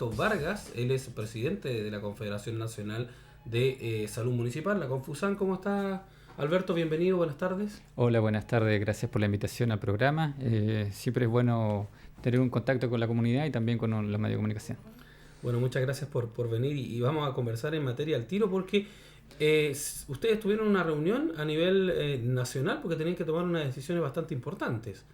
Vargas, él es presidente de la Confederación Nacional de Salud Municipal, la Confusan. ¿Cómo está, Alberto? Bienvenido, buenas tardes. Hola, buenas tardes. Gracias por la invitación al programa. Siempre es bueno tener un contacto con la comunidad y también con los medios de comunicación. Bueno, muchas gracias por venir y vamos a conversar en materia al tiro porque ustedes tuvieron una reunión a nivel nacional porque tenían que tomar unas decisiones bastante importantes.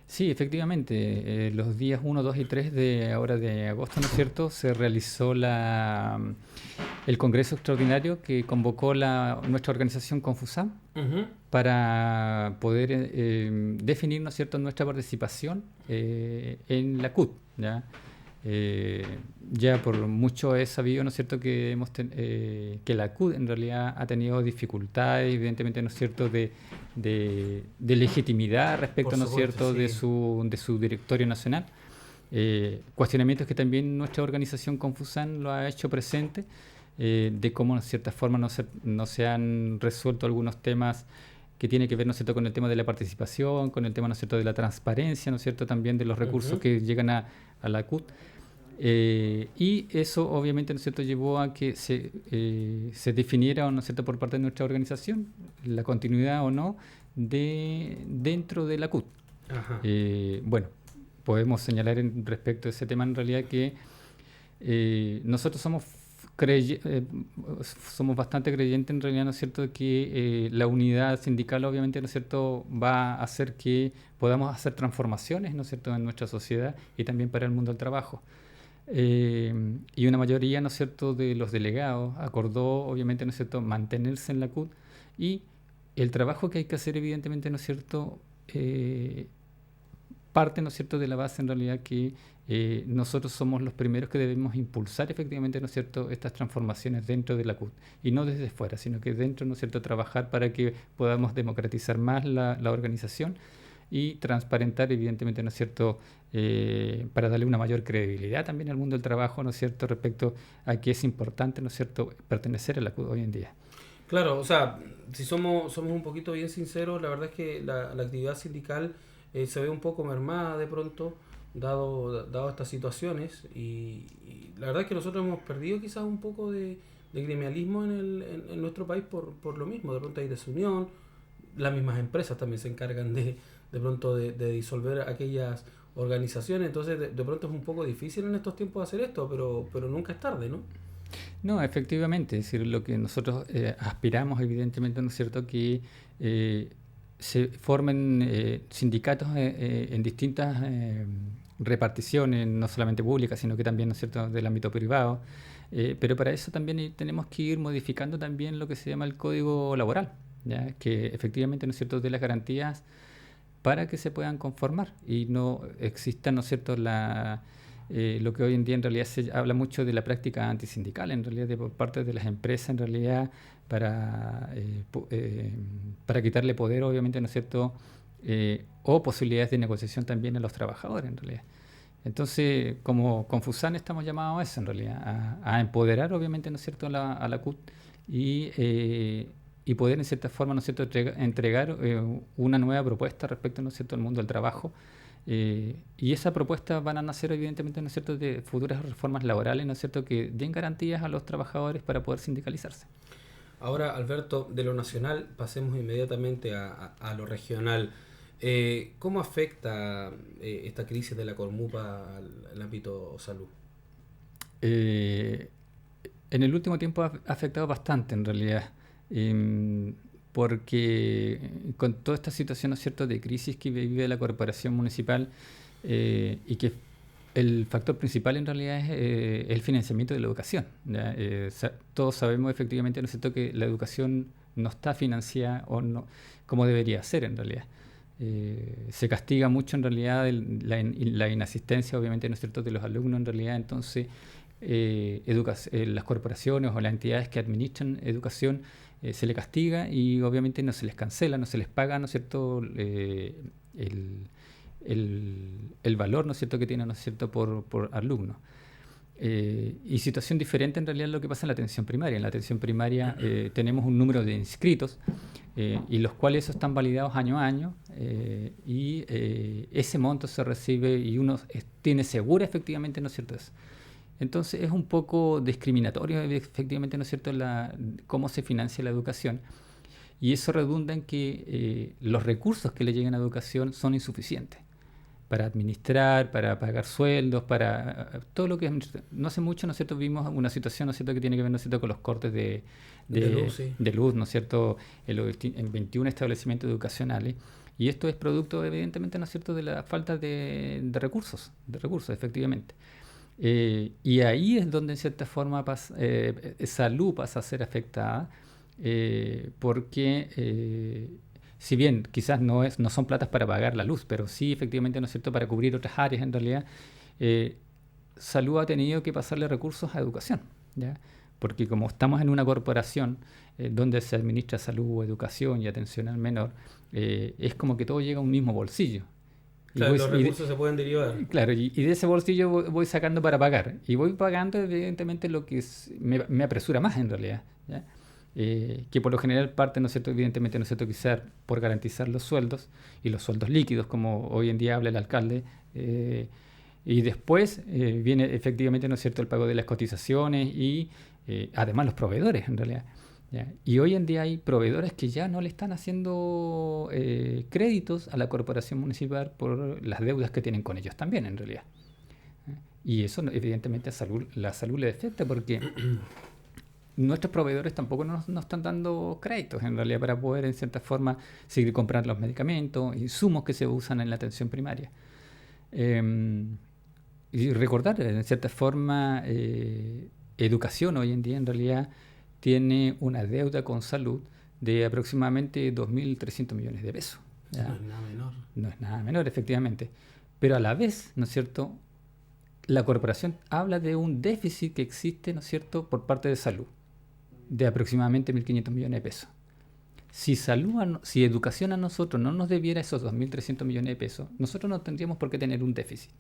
Sí, efectivamente, los días 1, 2 y 3 de ahora de agosto, ¿no es cierto?, se realizó el Congreso Extraordinario que convocó nuestra organización Confusam Ujú. para poder definir, ¿no es cierto?, nuestra participación en la CUT, ¿ya? Eh, ya por mucho es sabido, ¿no es cierto?, que la CUT en realidad ha tenido dificultades, evidentemente, ¿no es cierto?, de legitimidad Por respecto, ¿no es supuesto, cierto?, sí. de su directorio nacional. Cuestionamientos que también nuestra organización Confusan lo ha hecho presente, de cómo, de cierta forma, no se han resuelto algunos temas que tiene que ver, ¿no es cierto?, con el tema de la participación, con el tema, ¿no es cierto?, de la transparencia, ¿no es cierto?, también de los recursos Ujú. que llegan a la CUT. Y eso obviamente, ¿no es cierto?, llevó a que se definiera, ¿no es cierto?, por parte de nuestra organización la continuidad o no dentro de la CUT. Ajá. Bueno, podemos señalar respecto a ese tema en realidad que nosotros somos bastante creyentes en realidad, ¿no es cierto?, de que la unidad sindical obviamente, ¿no es cierto?, va a hacer que podamos hacer transformaciones, ¿no es cierto?, en nuestra sociedad y también para el mundo del trabajo. Y una mayoría, ¿no es cierto?, de los delegados acordó, obviamente, ¿no es cierto?, mantenerse en la CUT y el trabajo que hay que hacer, evidentemente, ¿no es cierto?, parte, ¿no es cierto?, de la base en realidad que nosotros somos los primeros que debemos impulsar efectivamente, ¿no es cierto?, estas transformaciones dentro de la CUT y no desde fuera, sino que dentro, ¿no es cierto?, trabajar para que podamos democratizar más la organización y transparentar, evidentemente, ¿no es cierto?, para darle una mayor credibilidad también al mundo del trabajo, ¿no es cierto?, respecto a que es importante, ¿no es cierto?, pertenecer a la CUT hoy en día. Claro, o sea, si somos un poquito bien sinceros, la verdad es que la actividad sindical se ve un poco mermada de pronto, dado estas situaciones, y la verdad es que nosotros hemos perdido quizás un poco de gremialismo en nuestro país por lo mismo, de pronto hay desunión, las mismas empresas también se encargan de pronto de disolver aquellas organizaciones, entonces de pronto es un poco difícil en estos tiempos hacer esto, pero nunca es tarde, ¿no? No, efectivamente, es decir, lo que nosotros aspiramos, evidentemente, ¿no es cierto?, que eh, se formen sindicatos en distintas reparticiones, no solamente públicas, sino que también, ¿no es cierto?, del ámbito privado. Pero para eso también tenemos que ir modificando también lo que se llama el código laboral, ¿ya? Que efectivamente, ¿no es cierto?, dé las garantías para que se puedan conformar y no exista, ¿no es cierto?, lo que hoy en día en realidad se habla mucho de la práctica antisindical, en realidad por parte de las empresas, en realidad para quitarle poder, obviamente, ¿no es cierto?, o posibilidades de negociación también a los trabajadores, en realidad. Entonces, como Confusan estamos llamados a eso, en realidad, a empoderar, obviamente, ¿no es cierto?, a la CUT y, y poder, en cierta forma, ¿no es cierto?, entregar una nueva propuesta respecto, ¿no es cierto?, al mundo del trabajo. Y esa propuesta van a nacer, evidentemente, ¿no es cierto?, de futuras reformas laborales, ¿no es cierto?, que den garantías a los trabajadores para poder sindicalizarse. Ahora, Alberto, de lo nacional pasemos inmediatamente a lo regional. ¿Cómo afecta esta crisis de la Cormupa al ámbito salud? Eh, en el último tiempo ha afectado bastante, en realidad, em, porque con toda esta situación, ¿no es cierto?, de crisis que vive la corporación municipal y que el factor principal en realidad es el financiamiento de la educación, ¿ya? Todos sabemos efectivamente, ¿no es cierto?, que la educación no está financiada o no como debería ser en realidad. Se castiga mucho en realidad la inasistencia, obviamente, ¿no es cierto?, de los alumnos en realidad, entonces las corporaciones o las entidades que administran educación se les castiga y obviamente no se les cancela, no se les paga, ¿no es cierto?, el, el valor, ¿no es cierto?, que tienen, ¿no es cierto?, por alumno. Y situación diferente en realidad es lo que pasa en la atención primaria. En la atención primaria tenemos un número de inscritos y los cuales esos están validados año a año y ese monto se recibe y uno tiene segura efectivamente, ¿no es cierto?, eso. Entonces es un poco discriminatorio efectivamente, ¿no es cierto?, cómo se financia la educación. Y eso redunda en que los recursos que le llegan a educación son insuficientes para administrar, para pagar sueldos, para todo lo que es. No hace mucho, ¿no es cierto?, vimos una situación, ¿no es cierto?, que tiene que ver, ¿no es cierto?, con los cortes de luz, sí. de luz, ¿no es cierto?, en 21 establecimientos educacionales. Y esto es producto, evidentemente, ¿no es cierto?, de la falta de recursos, efectivamente. Y ahí es donde, en cierta forma, salud pasa a ser afectada, porque si bien quizás no son platas para pagar la luz, pero sí, efectivamente, ¿no es cierto?, para cubrir otras áreas, en realidad, salud ha tenido que pasarle recursos a educación, ¿ya? Porque como estamos en una corporación donde se administra salud, educación y atención al menor, es como que todo llega a un mismo bolsillo. Claro, los recursos se pueden derivar. Claro, y de ese bolsillo voy sacando para pagar. Y voy pagando, evidentemente, lo que me apresura más, en realidad, ¿ya? Que por lo general parte, ¿no es cierto?, evidentemente, ¿no es cierto?, quizás por garantizar los sueldos, y los sueldos líquidos, como hoy en día habla el alcalde, y después viene efectivamente, ¿no es cierto?, el pago de las cotizaciones y además los proveedores, en realidad, ¿ya? Y hoy en día hay proveedores que ya no le están haciendo créditos a la corporación municipal por las deudas que tienen con ellos también, en realidad. Y eso evidentemente la salud le afecta, porque nuestros proveedores tampoco nos están dando créditos, en realidad, para poder, en cierta forma, seguir comprando los medicamentos, insumos que se usan en la atención primaria. Y recordar, en cierta forma, educación hoy en día, en realidad, tiene una deuda con salud de aproximadamente 2.300 millones de pesos, ¿ya? No es nada menor. No es nada menor, efectivamente. Pero a la vez, ¿no es cierto?, la corporación habla de un déficit que existe, ¿no es cierto?, por parte de salud, de aproximadamente 1.500 millones de pesos. Si educación a nosotros no nos debiera esos 2.300 millones de pesos, nosotros no tendríamos por qué tener un déficit,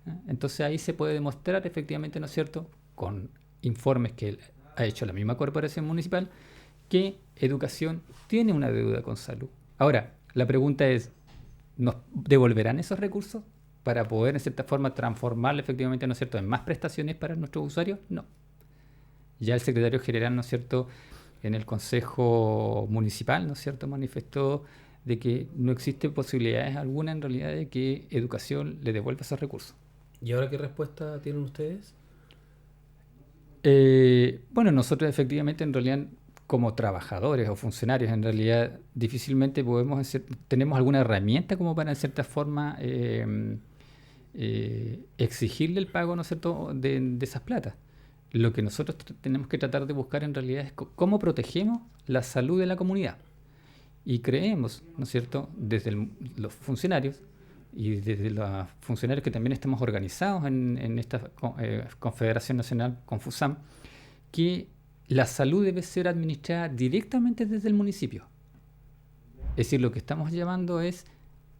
¿ya? Entonces ahí se puede demostrar efectivamente, ¿no es cierto?, con informes que ha hecho la misma corporación municipal, que educación tiene una deuda con salud. Ahora, la pregunta es, ¿nos devolverán esos recursos para poder, en cierta forma, transformarlo efectivamente, ¿no es cierto?, en más prestaciones para nuestros usuarios? No. Ya el secretario general, ¿no es cierto?, en el Consejo Municipal, ¿no es cierto?, manifestó de que no existe posibilidades alguna, en realidad, de que educación le devuelva esos recursos. ¿Y ahora qué respuesta tienen ustedes? Bueno, nosotros efectivamente, en realidad, como trabajadores o funcionarios, en realidad difícilmente tenemos alguna herramienta como para, en cierta forma, exigirle el pago, ¿no es cierto?, de esas platas. Lo que nosotros tenemos que tratar de buscar, en realidad, es cómo protegemos la salud de la comunidad. Y creemos, ¿no es cierto?, desde los funcionarios y desde los funcionarios que también estamos organizados en esta Confederación Nacional, Confusam, que la salud debe ser administrada directamente desde el municipio. Es decir, lo que estamos llamando es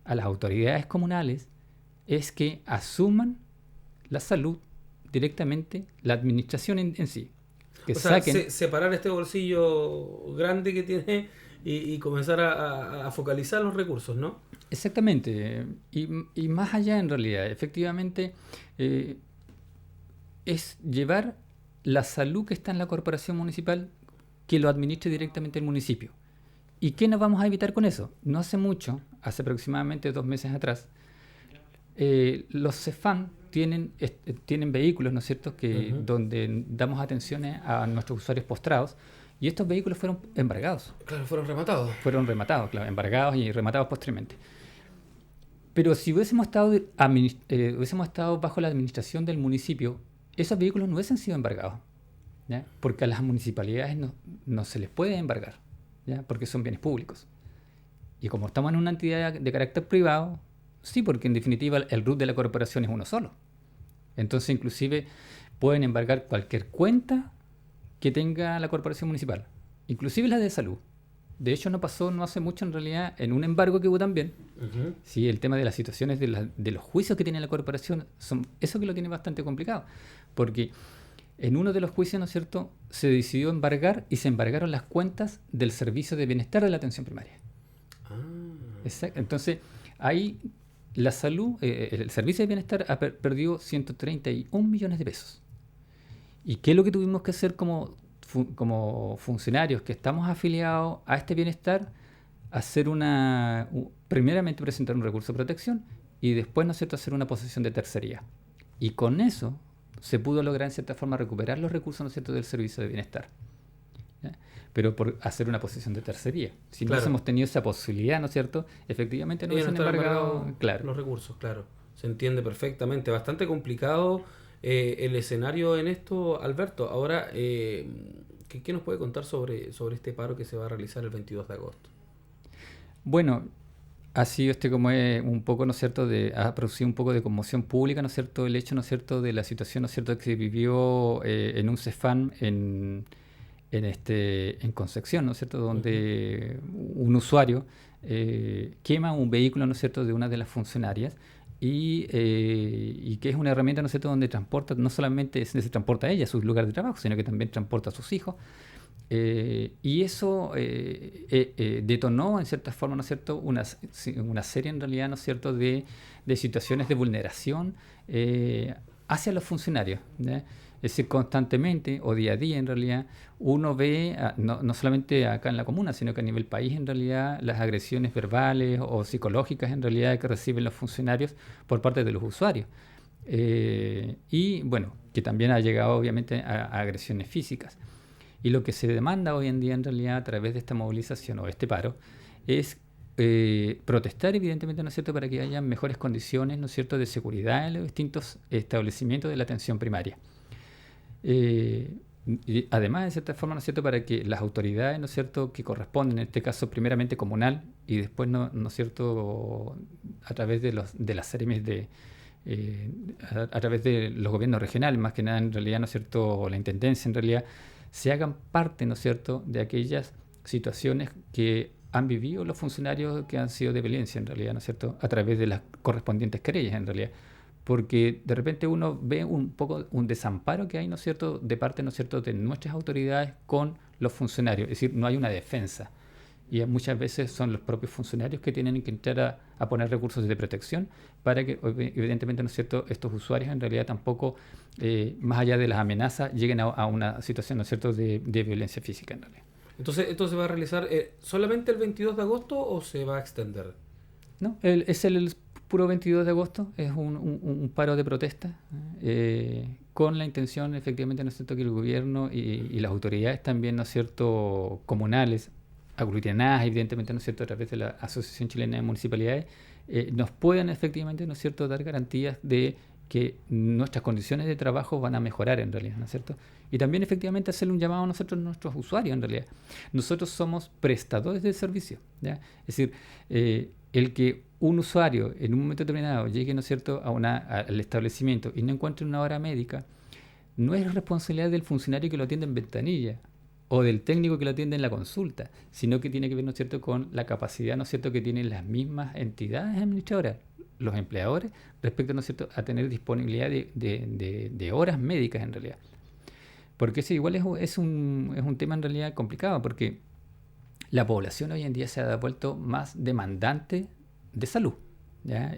a las autoridades comunales es que asuman la salud directamente, la administración en sí. Que separar este bolsillo grande que tiene y comenzar a focalizar los recursos, ¿no? Exactamente. Y más allá, en realidad, efectivamente, es llevar la salud que está en la corporación municipal, que lo administre directamente el municipio. ¿Y qué nos vamos a evitar con eso? No hace mucho, hace aproximadamente 2 meses atrás, los CEFAM tienen vehículos, ¿no es cierto?, donde damos atenciones a nuestros usuarios postrados, y estos vehículos fueron embargados. Claro, fueron rematados. Fueron rematados, claro, embargados y rematados posteriormente. Pero si hubiésemos estado bajo la administración del municipio, esos vehículos no hubiesen sido embargados, ¿ya? Porque a las municipalidades no se les puede embargar, ¿ya? Porque son bienes públicos. Y como estamos en una entidad de carácter privado, sí, porque en definitiva el RUT de la corporación es uno solo. Entonces, inclusive, pueden embargar cualquier cuenta que tenga la corporación municipal, inclusive la de salud. De hecho, no hace mucho, en realidad, en un embargo que hubo también. Uh-huh. Sí, el tema de las situaciones de los juicios que tiene la corporación, eso que lo tiene bastante complicado. Porque en uno de los juicios, ¿no es cierto?, se decidió embargar y se embargaron las cuentas del servicio de bienestar de la atención primaria. Exacto. Entonces, ahí la salud, el servicio de bienestar perdió 131 millones de pesos. ¿Y qué es lo que tuvimos que hacer como funcionarios que estamos afiliados a este bienestar? Hacer primeramente presentar un recurso de protección y después, ¿no es cierto?, hacer una posesión de tercería. Y con eso se pudo lograr en cierta forma recuperar los recursos, ¿no es cierto?, del servicio de bienestar. ¿Ya? Pero por hacer una posesión de tercería. Si no Claro. hubiésemos tenido esa posibilidad, ¿no es cierto?, efectivamente no Ellos no hubiesen están embargado, embargados claro. los recursos, claro. Se entiende perfectamente. Bastante complicado el escenario en esto, Alberto. Ahora, ¿qué nos puede contar sobre este paro que se va a realizar el 22 de agosto? Bueno, ha sido como es un poco, ¿no es cierto?, ha producido un poco de conmoción pública, ¿no es cierto?, el hecho, ¿no es cierto?, de la situación, ¿no es cierto?, que se vivió en un CEFAM en Concepción, ¿no es cierto?, Ujú. donde un usuario quema un vehículo, ¿no es cierto?, de una de las funcionarias y que es una herramienta, ¿no es cierto?, donde transporta, no solamente se transporta a ella a su lugar de trabajo, sino que también transporta a sus hijos. Y eso detonó, en cierta forma, ¿no es cierto?, una serie, en realidad, ¿no es cierto?, de situaciones de vulneración hacia los funcionarios, ¿ya? Es decir, constantemente o día a día, en realidad, uno ve, no solamente acá en la comuna, sino que a nivel país, en realidad, las agresiones verbales o psicológicas, en realidad, que reciben los funcionarios por parte de los usuarios. Y, bueno, que también ha llegado, obviamente, a agresiones físicas. Y lo que se demanda hoy en día, en realidad, a través de esta movilización o este paro, es protestar, evidentemente, ¿no es cierto?, para que haya mejores condiciones, ¿no es cierto?, de seguridad en los distintos establecimientos de la atención primaria. Eh, y además, de cierta forma, ¿no es cierto?, para que las autoridades, ¿no es cierto?, que corresponden, en este caso, primeramente comunal y después, ¿no es cierto?, a través de las series eh, a través de los gobiernos regionales, más que nada, en realidad, ¿no es cierto?, la intendencia, en realidad, se hagan parte, ¿no es cierto?, de aquellas situaciones que han vivido los funcionarios que han sido de violencia, en realidad, ¿no es cierto?, a través de las correspondientes querellas, en realidad. Porque de repente uno ve un poco un desamparo que hay, ¿no es cierto?, de parte, ¿no es cierto?, de nuestras autoridades con los funcionarios. Es decir, no hay una defensa. Y muchas veces son los propios funcionarios que tienen que entrar a poner recursos de protección para que, evidentemente, ¿no es cierto?, estos usuarios en realidad tampoco, más allá de las amenazas, lleguen a una situación, ¿no es cierto?, de violencia física en realidad. Entonces, ¿esto se va a realizar solamente el 22 de agosto o se va a extender? ¿No? Es el puro 22 de agosto, es un paro de protesta con la intención, efectivamente, ¿no es cierto?, que el gobierno y las autoridades también, ¿no es cierto?, comunales, aglutinadas, evidentemente, ¿no es cierto?, a través de la Asociación Chilena de Municipalidades, nos puedan, efectivamente, ¿no es cierto?, dar garantías de que nuestras condiciones de trabajo van a mejorar en realidad, ¿no es cierto? Y también, efectivamente, hacerle un llamado a nosotros, nuestros usuarios, en realidad. Nosotros somos prestadores de servicio, ¿ya? Es decir, el que un usuario en un momento determinado llegue, ¿no es cierto?, al establecimiento y no encuentre una hora médica, no es responsabilidad del funcionario que lo atiende en ventanilla o del técnico que lo atiende en la consulta, sino que tiene que ver, ¿no es cierto?, con la capacidad, ¿no es cierto?, que tienen las mismas entidades administradoras, los empleadores, respecto, ¿no es cierto?, a tener disponibilidad de horas médicas en realidad. Porque eso igual es un tema en realidad complicado, porque la población hoy en día se ha vuelto más demandante de salud, ¿ya?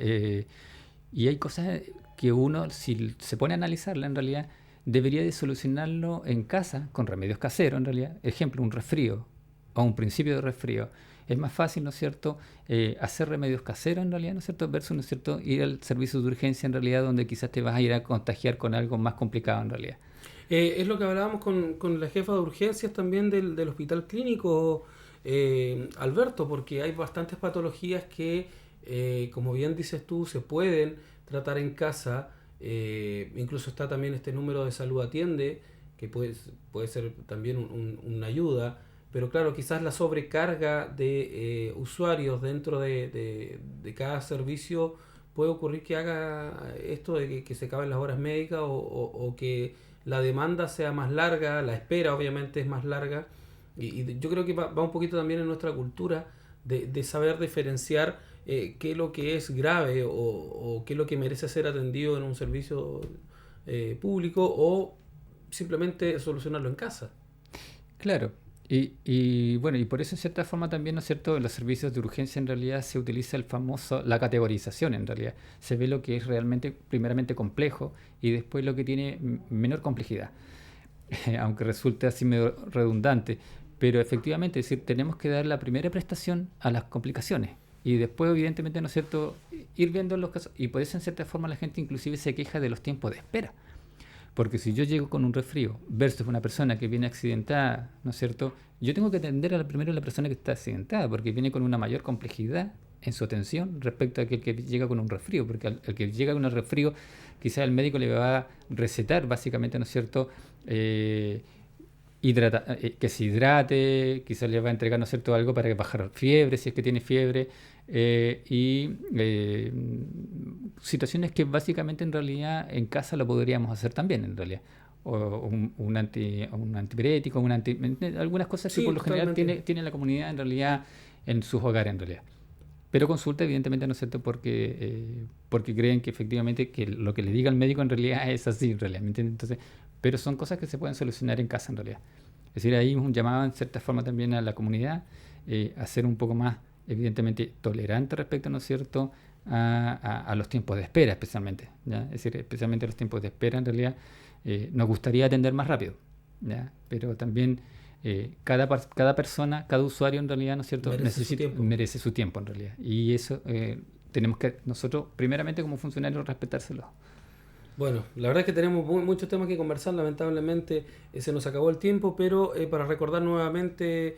Y hay cosas que uno, si se pone a analizarla, en realidad debería de solucionarlo en casa con remedios caseros, en realidad. Ejemplo, un resfrío o un principio de resfrío. Es más fácil, ¿no es cierto?, hacer remedios caseros, en realidad, ¿no es cierto?, versus, ¿no es cierto?, ir al servicio de urgencia, en realidad, donde quizás te vas a ir a contagiar con algo más complicado, en realidad. Es lo que hablábamos con la jefa de urgencias también del hospital clínico, Alberto, porque hay bastantes patologías que, como bien dices tú, se pueden tratar en casa. Incluso está también este número de salud atiende, que puede ser también una ayuda. Pero claro, quizás la sobrecarga de usuarios dentro de cada servicio puede ocurrir que haga esto de que se acaben las horas médicas o que la demanda sea más larga, la espera obviamente es más larga. Y yo creo que va un poquito también en nuestra cultura de saber diferenciar qué es lo que es grave o qué es lo que merece ser atendido en un servicio público o simplemente solucionarlo en casa. Claro, y bueno, y por eso en cierta forma también, ¿no es cierto?, en los servicios de urgencia en realidad se utiliza la categorización en realidad. Se ve lo que es realmente, primeramente complejo y después lo que tiene menor complejidad. aunque resulte así medio redundante, pero efectivamente, es decir, tenemos que dar la primera prestación a las complicaciones y después, evidentemente, ¿no es cierto?, ir viendo los casos, y por eso en cierta forma la gente inclusive se queja de los tiempos de espera. Porque si yo llego con un resfrío versus una persona que viene accidentada, ¿no es cierto? Yo tengo que atender primero a la persona que está accidentada, porque viene con una mayor complejidad en su atención respecto a aquel que llega con un resfrío, porque al que llega con un resfrío, quizás el médico le va a recetar básicamente, ¿no es cierto?, que se hidrate, quizás le va a entregar, ¿no es cierto?, algo para bajar fiebre, si es que tiene fiebre, situaciones que básicamente en realidad en casa lo podríamos hacer también en realidad. O un antipirético, algunas cosas que Sí, por lo general totalmente. tiene la comunidad en realidad en sus hogares en realidad. Pero consulta evidentemente, ¿no es cierto?, porque creen que efectivamente que lo que le diga el médico en realidad es así en realidad, ¿me entiendes? Entonces, pero son cosas que se pueden solucionar en casa en realidad. Es decir, ahí es un llamado en cierta forma también a la comunidad a ser un poco más evidentemente tolerante respecto, ¿no es cierto?, a los tiempos de espera especialmente, ¿ya? Es decir, especialmente los tiempos de espera en realidad nos gustaría atender más rápido, ¿ya? Pero también cada persona, cada usuario en realidad, ¿no es cierto?, Merece su tiempo. merece su tiempo en realidad. Y eso tenemos que nosotros, primeramente como funcionarios, respetárselo. Bueno, la verdad es que tenemos muchos temas que conversar, lamentablemente se nos acabó el tiempo, pero para recordar nuevamente,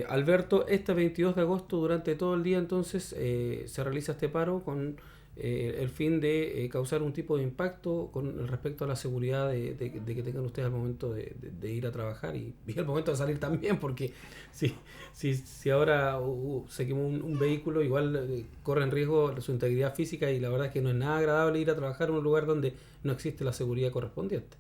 Alberto, este 22 de agosto durante todo el día entonces se realiza este paro con el fin de causar un tipo de impacto con respecto a la seguridad de que tengan ustedes al momento de ir a trabajar y al momento de salir también, porque si ahora se quemó un vehículo, igual corre en riesgo su integridad física y la verdad es que no es nada agradable ir a trabajar en un lugar donde no existe la seguridad correspondiente.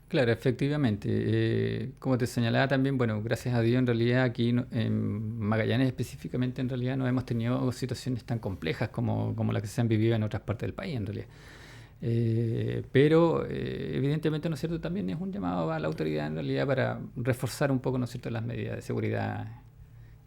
Claro, efectivamente. Como te señalaba también, bueno, gracias a Dios en realidad aquí en Magallanes específicamente en realidad no hemos tenido situaciones tan complejas como las que se han vivido en otras partes del país en realidad. Pero evidentemente, ¿no es cierto?, también es un llamado a la autoridad en realidad para reforzar un poco, ¿no es cierto?, las medidas de seguridad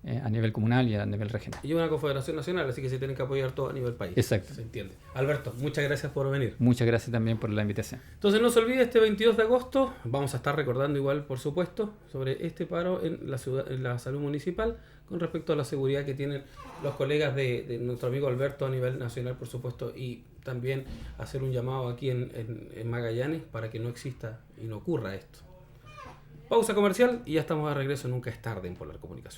a nivel comunal y a nivel regional. Y una confederación nacional, así que se tienen que apoyar todo a nivel país. Exacto. Se entiende. Alberto, muchas gracias por venir. Muchas gracias también por la invitación. Entonces no se olvide, este 22 de agosto vamos a estar recordando igual, por supuesto, sobre este paro en la ciudad, en la salud municipal con respecto a la seguridad que tienen los colegas de nuestro amigo Alberto a nivel nacional, por supuesto, y también hacer un llamado aquí en Magallanes para que no exista y no ocurra esto. Pausa comercial y ya estamos de regreso en Nunca es tarde en Polar Comunicación.